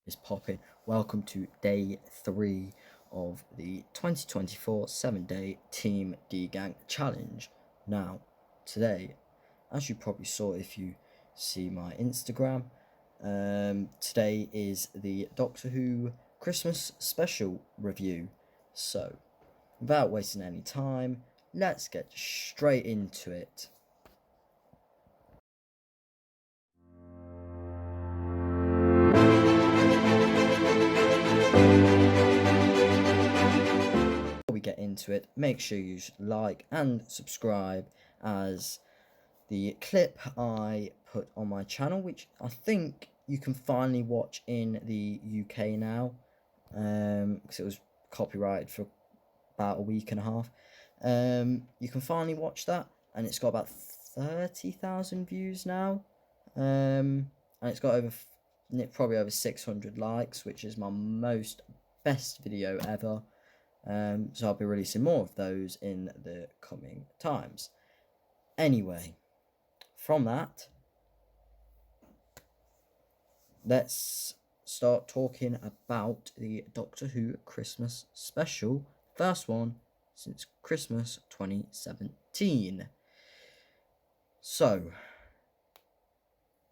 is popping? Welcome to day 3 of the 2024 7-day Team D Gang Challenge. Now, today, as you probably saw if you see my Instagram, today is the Doctor Who Christmas special review. So, without wasting any time, let's get straight into it. Before we get into it, make sure you like and subscribe, as the clip I put on my channel, which I think you can finally watch in the UK now, because it was copyrighted for about a week and a half. You can finally watch that, and it's got about 30,000 views now, and it's got probably over 600 likes, which is my best video ever. So I'll be releasing more of those in the coming times. Anyway, from that, let's start talking about the Doctor Who Christmas special. First one since Christmas 2017. So,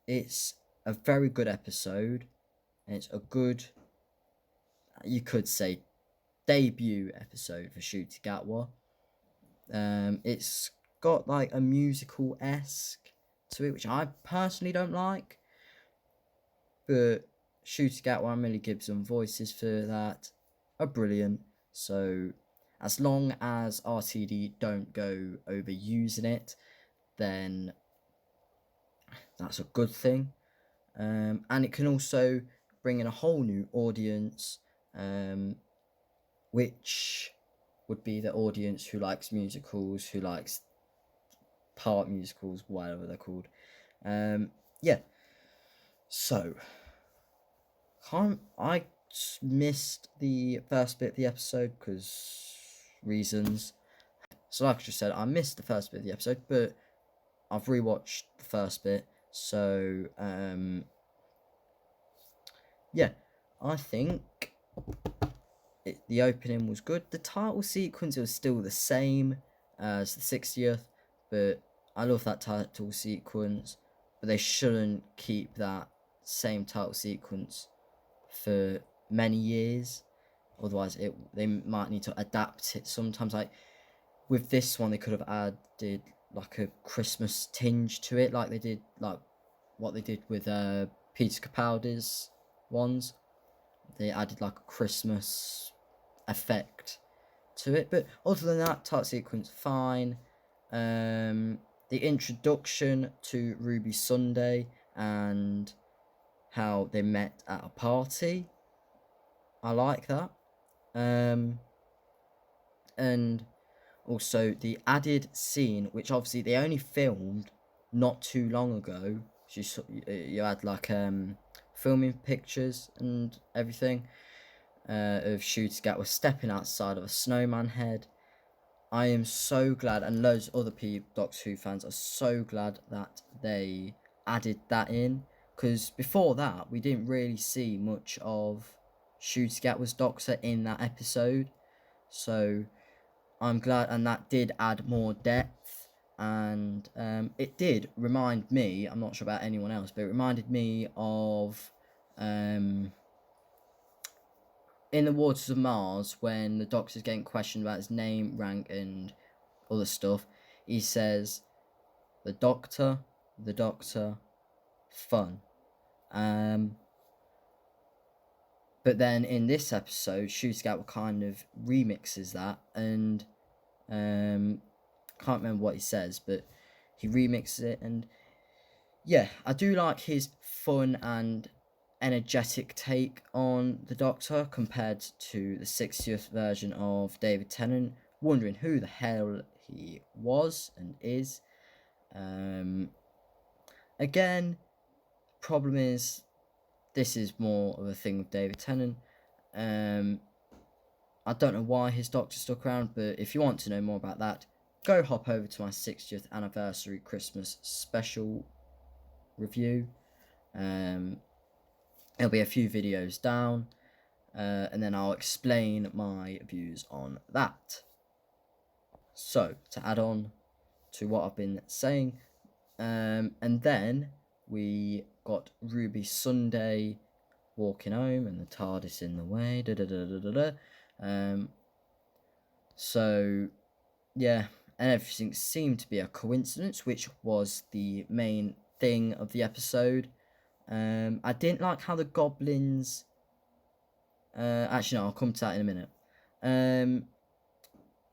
it's a very good episode, and it's a good, you could say, debut episode for Ncuti Gatwa. It's got like a musical-esque to it, which I personally don't like, but Ncuti Gatwa and Millie Gibson voices for that are brilliant. So as long as RTD don't go overusing it, then that's a good thing. And it can also bring in a whole new audience, which would be the audience who likes musicals, who likes part musicals, whatever they're called. Yeah. So, I missed the first bit of the episode because reasons. So, like I just said, I missed the first bit of the episode, but I've rewatched the first bit. So, yeah, I think the opening was good. The title sequence was still the same as the 60th, but I love that title sequence. But they shouldn't keep that same title sequence for many years, otherwise they might need to adapt it sometimes. Like with this one, they could have added like a Christmas tinge to it, like they did, like what they did with Peter Capaldi's ones. They added like a Christmas effect to it, but other than that, title sequence fine. The introduction to Ruby Sunday and how they met at a party, I like that. And also the added scene, which obviously they only filmed not too long ago. You had like filming pictures and everything of Ncuti Gatwa stepping outside of a snowman head. I am so glad, and loads of other Doctor Who fans are so glad that they added that in, because before that we didn't really see much of Ncuti Gatwa's Doctor in that episode. So I'm glad, and that did add more depth, and it did remind me, I'm not sure about anyone else, but it reminded me of in the Waters of Mars, when the Doctor's getting questioned about his name, rank, and other stuff. He says, the Doctor, fun. But then in this episode, Ncuti Gatwa kind of remixes that, and can't remember what he says, but he remixes it, and yeah, I do like his fun and energetic take on the Doctor compared to the 60th version of David Tennant, wondering who the hell he was and is. Again, problem is, this is more of a thing with David Tennant. I don't know why his Doctor stuck around, but if you want to know more about that, go hop over to my 60th anniversary Christmas special review. There'll be a few videos down, and then I'll explain my views on that. So, to add on to what I've been saying, and then we got Ruby Sunday walking home and the TARDIS in the way. So, yeah, and everything seemed to be a coincidence, which was the main thing of the episode. I didn't like how the goblins. Actually, no, I'll come to that in a minute.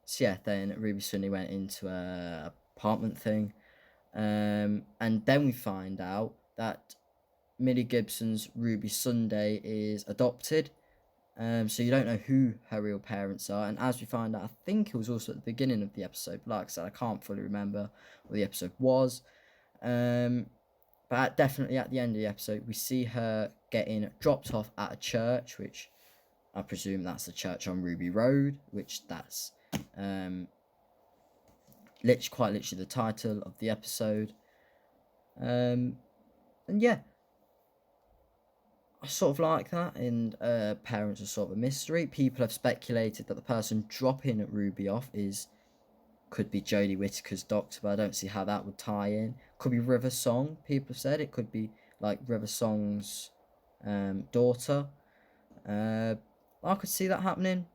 So yeah, then Ruby Sunday went into a apartment thing, and then we find out that Millie Gibson's Ruby Sunday is adopted. So you don't know who her real parents are, and as we find out, I think it was also at the beginning of the episode. But like I said, I can't fully remember what the episode was. But definitely at the end of the episode, we see her getting dropped off at a church, which I presume that's the church on Ruby Road, which that's quite literally the title of the episode. And yeah, I sort of like that, and parents are sort of a mystery. People have speculated that the person dropping Ruby off could be Jodie Whittaker's doctor, but I don't see how that would tie in. Could be River Song, people have said. It could be like River Song's daughter. I could see that happening.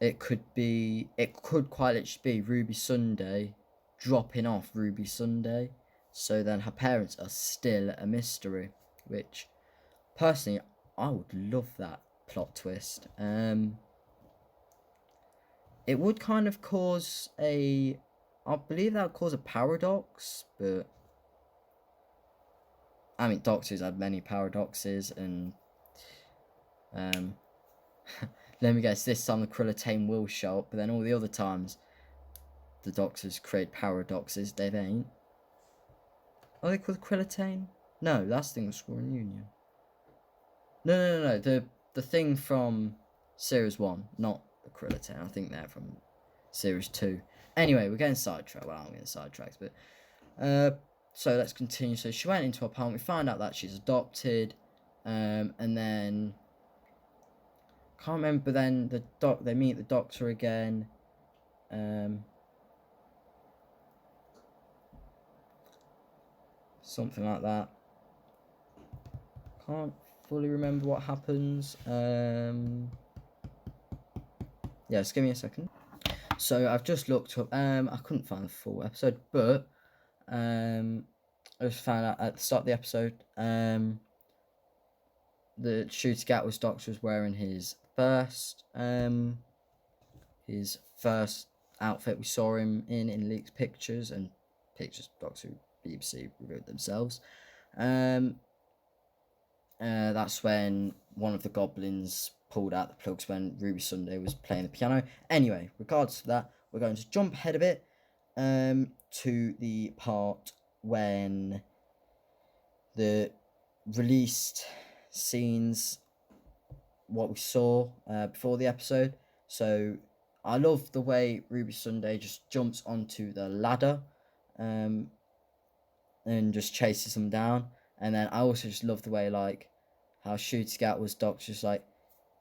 It could quite literally be Ruby Sunday dropping off Ruby Sunday. So then her parents are still a mystery, which personally I would love that plot twist. It would kind of cause I believe that would cause a paradox, but I mean, Doctors had many paradoxes, and let me guess, this time the Krillitane will show up, but then all the other times the Doctors create paradoxes, they ain't. Are they called Krillitane? No, that's the thing with Squirrel Union. No. The thing from Series 1, not the Krillitane. I think they're from Series 2. Anyway, we're getting sidetracked. Well, I'm getting sidetracked, but so let's continue. So she went into her apartment. We find out that she's adopted, and then can't remember. But then they meet the doctor again. Something like that. Can't fully remember what happens. Yeah, just give me a second. So I've just looked up. I couldn't find the full episode, but I just found out at the start of the episode. The Shooty Gatwa's doctor was wearing his first outfit we saw him in leaked pictures, and pictures Doctor Who BBC reviewed themselves. That's when one of the goblins pulled out the plugs when Ruby Sunday was playing the piano. Anyway, regardless of that, we're going to jump ahead a bit to the part when the released scenes, what we saw before the episode. So I love the way Ruby Sunday just jumps onto the ladder and just chases them down. And then I also just love the way, like, how Shooty Gatwa's doctor's like,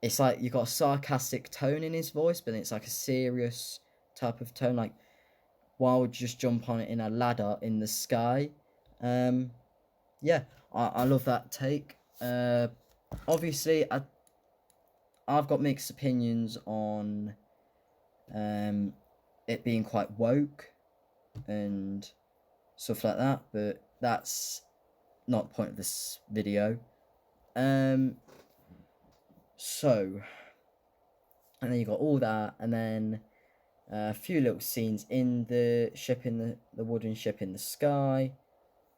it's like you got a sarcastic tone in his voice, but it's like a serious type of tone. Like, why would you just jump on it in a ladder in the sky? Yeah, I love that take. Obviously, I've got mixed opinions on it being quite woke and stuff like that, but that's not the point of this video. So, and then you got all that, and then a few little scenes in the ship, in the wooden ship in the sky.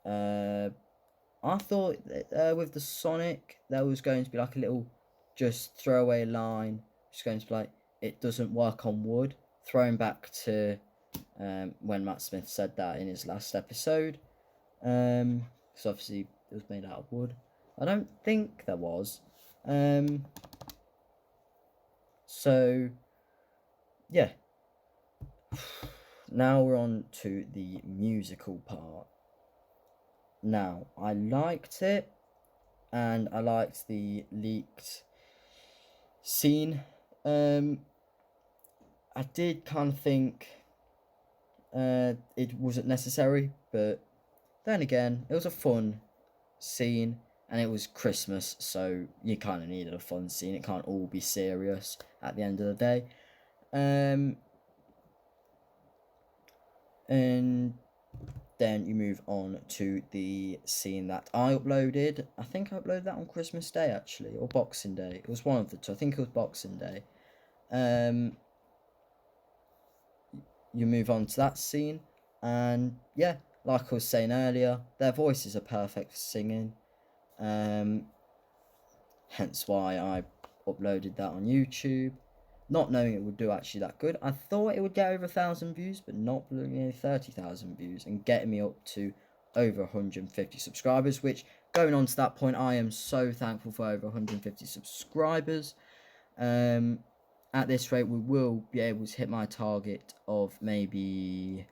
I thought with the Sonic there was going to be like a little just throwaway line, just going to be like, it doesn't work on wood, throwing back to when Matt Smith said that in his last episode. Because obviously it was made out of wood. I don't think there was. So yeah. Now we're on to the musical part. Now, I liked it, and I liked the leaked scene. I did kind of think it wasn't necessary, but then again, it was a fun scene, and it was Christmas, so you kind of needed a fun scene. It can't all be serious at the end of the day. And then you move on to the scene that I uploaded. I think I uploaded that on Christmas Day, actually, or Boxing Day. It was one of the two. I think it was Boxing Day. You move on to that scene, and yeah, like I was saying earlier, their voices are perfect for singing. Hence why I uploaded that on YouTube, not knowing it would do actually that good. I thought it would get over 1,000 views, but not nearly 30,000 views, and getting me up to over 150 subscribers, which, going on to that point, I am so thankful for over 150 subscribers. At this rate, we will be able to hit my target of maybe,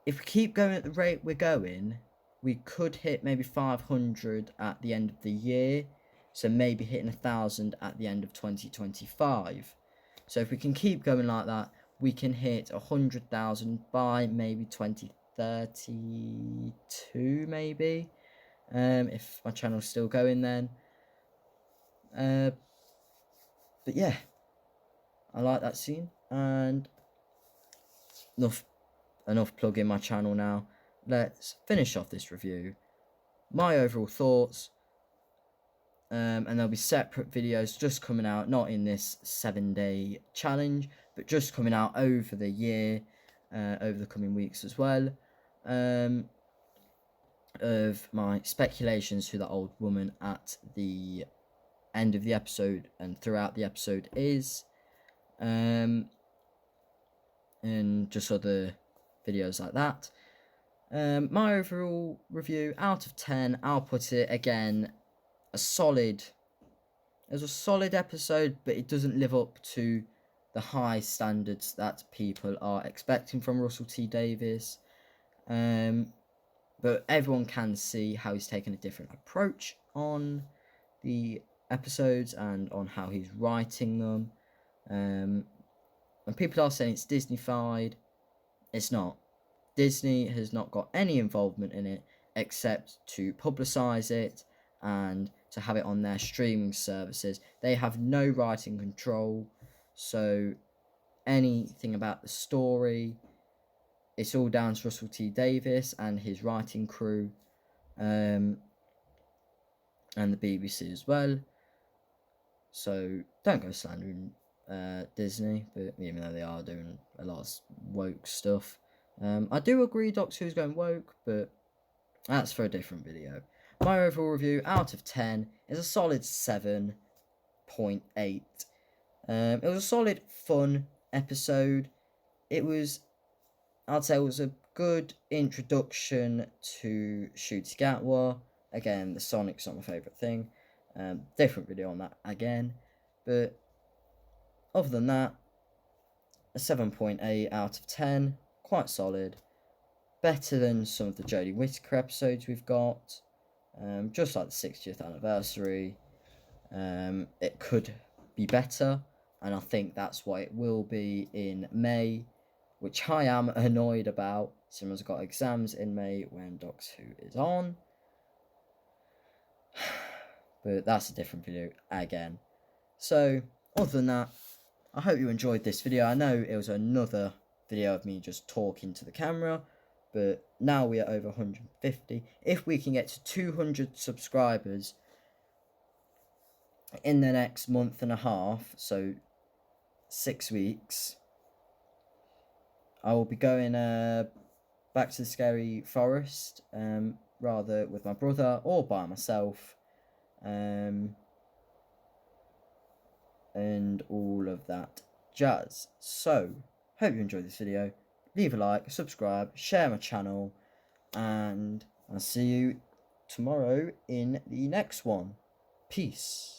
if we keep going at the rate we're going, we could hit maybe 500 at the end of the year. So maybe hitting 1,000 at the end of 2025. So if we can keep going like that, we can hit 100,000 by maybe 2032, maybe. If my channel's still going then. But yeah, I like that scene, and enough plugging my channel now. Let's finish off this review. My overall thoughts. And there'll be separate videos just coming out, not in this 7-day challenge, but just coming out over the year, over the coming weeks as well, of my speculations who that old woman at the end of the episode and throughout the episode is, and just other videos like that. My overall review, out of 10, I'll put it again, it was a solid episode, but it doesn't live up to the high standards that people are expecting from Russell T Davies. But everyone can see how he's taken a different approach on the episodes and on how he's writing them. And people are saying it's Disney-fied. It's not. Disney has not got any involvement in it except to publicise it and to have it on their streaming services. They have no writing control, so anything about the story, it's all down to Russell T Davies and his writing crew, and the BBC as well. So don't go slandering Disney, but even though they are doing a lot of woke stuff. I do agree Doctor Who's going woke, but that's for a different video. My overall review, out of 10, is a solid 7.8. It was a solid, fun episode. I'd say it was a good introduction to Ncuti Gatwa. Again, the Sonic's not my favourite thing. Different video on that again. But other than that, a 7.8 out of 10. Quite solid. Better than some of the Jodie Whittaker episodes we've got. Just like the 60th anniversary. It could be better, and I think that's what it will be in May, which I am annoyed about. Someone's got exams in May when Doctor Who is on. But that's a different video again. So, other than that, I hope you enjoyed this video. I know it was another video of me just talking to the camera, but now we are over 150. If we can get to 200 subscribers in the next month and a half, so 6 weeks, I will be going back to the Scary Forest, rather with my brother or by myself, and all of that jazz. So, hope you enjoyed this video. Leave a like, subscribe, share my channel, and I'll see you tomorrow in the next one. Peace.